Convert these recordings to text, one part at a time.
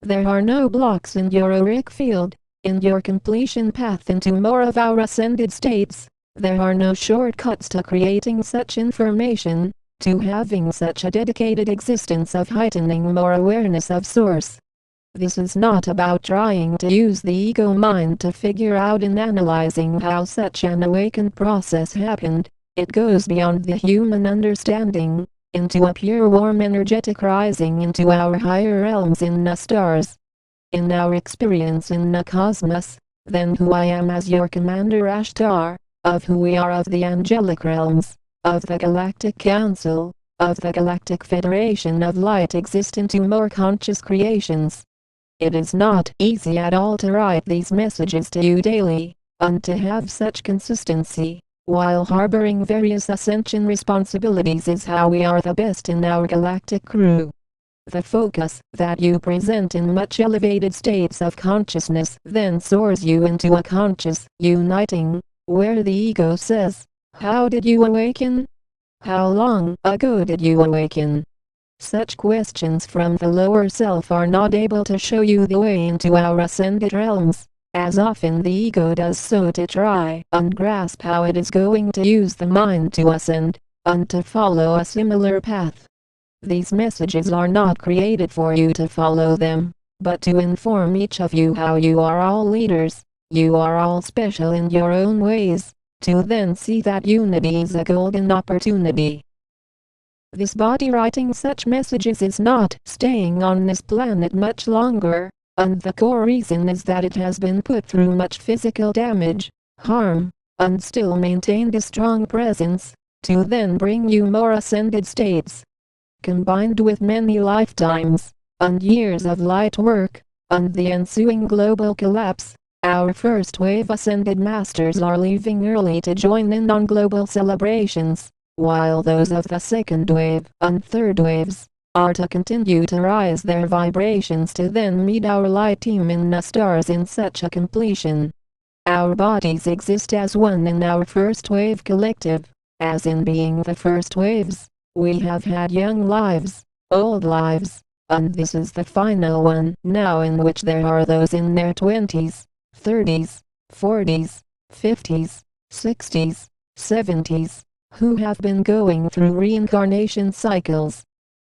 There are no blocks in your auric field, in your completion path into more of our ascended states. There are no shortcuts to creating such information, to having such a dedicated existence of heightening more awareness of source. This is not about trying to use the ego mind to figure out and analyzing how such an awakened process happened. It goes beyond the human understanding, into a pure warm energetic rising into our higher realms in the stars. In our experience in the cosmos, then who I am as your Commander Ashtar, of who we are of the angelic realms, of the Galactic Council, of the Galactic Federation of Light exist into more conscious creations. It is not easy at all to write these messages to you daily, and to have such consistency, while harboring various ascension responsibilities is how we are the best in our galactic crew. The focus that you present in much elevated states of consciousness then soars you into a conscious uniting, where the ego says, "How did you awaken? How long ago did you awaken?" Such questions from the lower self are not able to show you the way into our ascended realms, as often the ego does so to try and grasp how it is going to use the mind to ascend, and to follow a similar path. These messages are not created for you to follow them, but to inform each of you how you are all leaders, you are all special in your own ways, to then see that unity is a golden opportunity. This body writing such messages is not staying on this planet much longer, and the core reason is that it has been put through much physical damage, harm, and still maintained a strong presence, to then bring you more ascended states. Combined with many lifetimes, and years of light work, and the ensuing global collapse, our first wave ascended masters are leaving early to join in on global celebrations, while those of the second wave and third waves are to continue to rise their vibrations to then meet our light team in the stars in such a completion. Our bodies exist as one in our first wave collective, as in being the first waves. We have had young lives, old lives, and this is the final one now in which there are those in their 20s, 30s, 40s, 50s, 60s, 70s, who have been going through reincarnation cycles.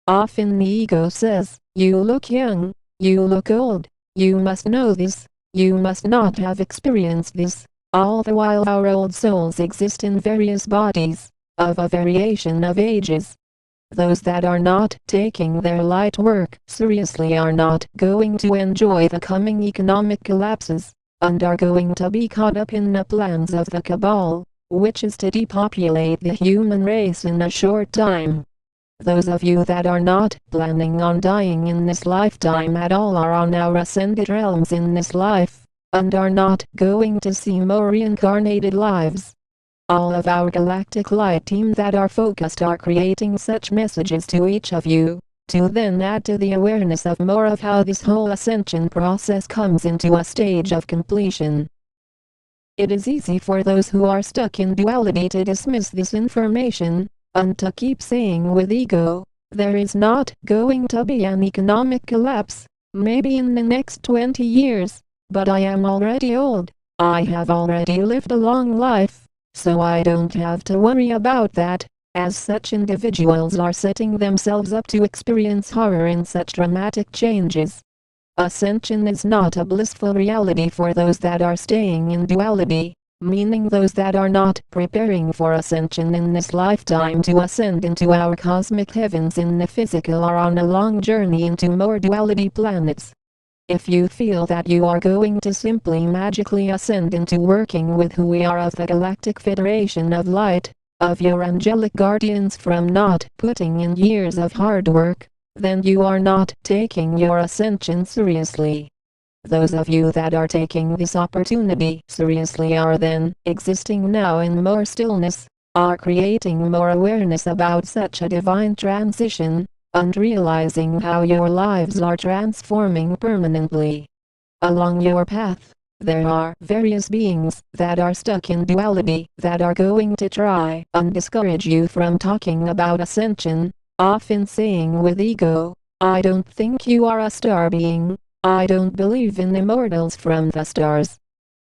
Often the ego says, "You look young, you look old, you must know this, you must not have experienced this," all the while our old souls exist in various bodies, of a variation of ages. Those that are not taking their light work seriously are not going to enjoy the coming economic collapses, and are going to be caught up in the plans of the cabal, which is to depopulate the human race in a short time. Those of you that are not planning on dying in this lifetime at all are on our ascended realms in this life, and are not going to see more reincarnated lives. All of our galactic light team that are focused are creating such messages to each of you, to then add to the awareness of more of how this whole ascension process comes into a stage of completion. It is easy for those who are stuck in duality to dismiss this information, and to keep saying with ego, "There is not going to be an economic collapse, maybe in the next 20 years, but I am already old, I have already lived a long life, so I don't have to worry about that," as such individuals are setting themselves up to experience horror in such dramatic changes. Ascension is not a blissful reality for those that are staying in duality, meaning those that are not preparing for ascension in this lifetime to ascend into our cosmic heavens in the physical are on a long journey into more duality planets. If you feel that you are going to simply magically ascend into working with who we are of the Galactic Federation of Light, of your angelic guardians from not putting in years of hard work, then you are not taking your ascension seriously. Those of you that are taking this opportunity seriously are then existing now in more stillness, are creating more awareness about such a divine transition, and realizing how your lives are transforming permanently. Along your path, there are various beings that are stuck in duality that are going to try and discourage you from talking about ascension, often saying with ego, "I don't think you are a star being, I don't believe in immortals from the stars.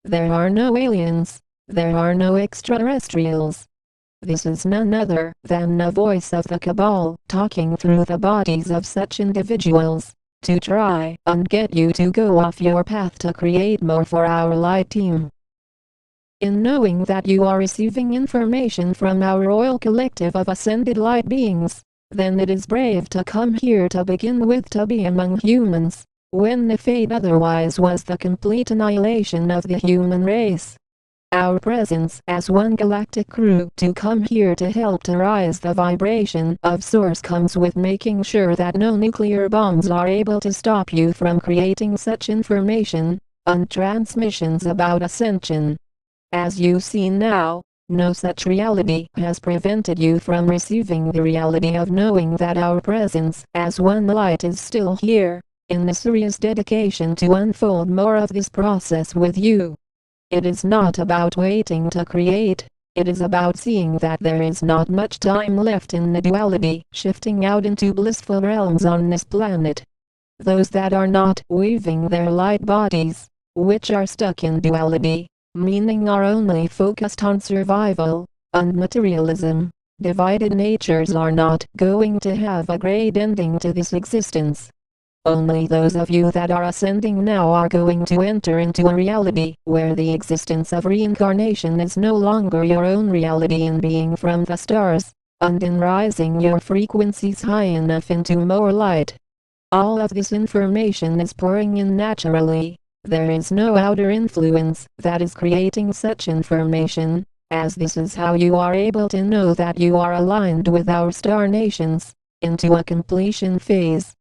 There are no aliens. There are no extraterrestrials. This is none other than the voice of the Cabal talking through the bodies of such individuals to try and get you to go off your path to create more for our light team. In knowing that you are receiving information from our royal collective of ascended light beings, then it is brave to come here to begin with, to be among humans, when the fate otherwise was the complete annihilation of the human race. Our presence as one galactic crew to come here to help to rise the vibration of source comes with making sure that no nuclear bombs are able to stop you from creating such information and transmissions about ascension. As you see now, no such reality has prevented you from receiving the reality of knowing that our presence as one light is still here, in the serious dedication to unfold more of this process with you. It is not about waiting to create, it is about seeing that there is not much time left in the duality, shifting out into blissful realms on this planet. Those that are not weaving their light bodies, which are stuck in duality, meaning are only focused on survival and materialism, divided natures are not going to have a great ending to this existence. Only those of you that are ascending now are going to enter into a reality where the existence of reincarnation is no longer your own reality in being from the stars, and in rising your frequencies high enough into more light. All of this information is pouring in naturally. There is no outer influence that is creating such information, as this is how you are able to know that you are aligned with our star nations, into a completion phase,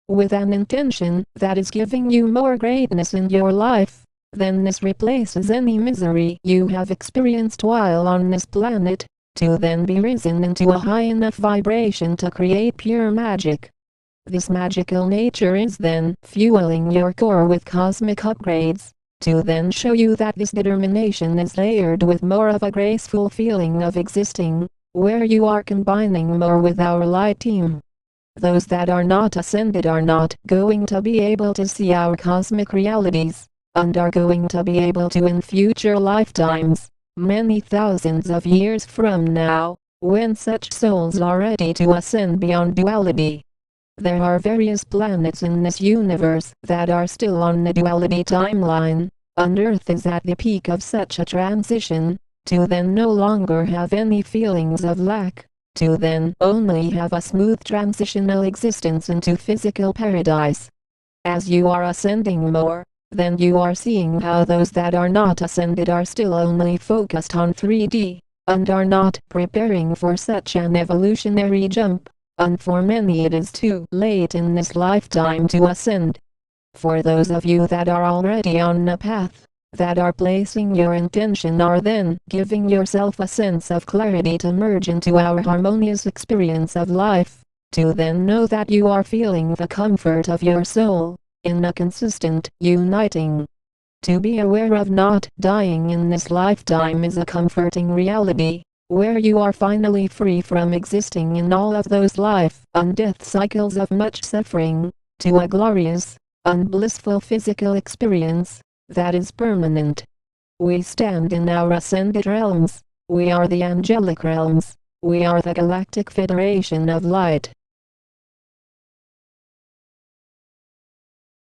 with an intention that is giving you more greatness in your life. Then this replaces any misery you have experienced while on this planet, to then be risen into a high enough vibration to create pure magic. This magical nature is then fueling your core with cosmic upgrades, to then show you that this determination is layered with more of a graceful feeling of existing, where you are combining more with our light team. Those that are not ascended are not going to be able to see our cosmic realities, and are going to be able to in future lifetimes, many thousands of years from now, when such souls are ready to ascend beyond duality. There are various planets in this universe that are still on the duality timeline, and Earth is at the peak of such a transition, to then no longer have any feelings of lack, to then only have a smooth transitional existence into physical paradise. As you are ascending more, then you are seeing how those that are not ascended are still only focused on 3D, and are not preparing for such an evolutionary jump, and for many it is too late in this lifetime to ascend. For those of you that are already on the path, that are placing your intention, are then giving yourself a sense of clarity to merge into our harmonious experience of life, to then know that you are feeling the comfort of your soul, in a consistent uniting. To be aware of not dying in this lifetime is a comforting reality, where you are finally free from existing in all of those life and death cycles of much suffering, to a glorious and blissful physical experience that is permanent. We stand in our ascended realms. We are the angelic realms. We are the Galactic Federation of Light.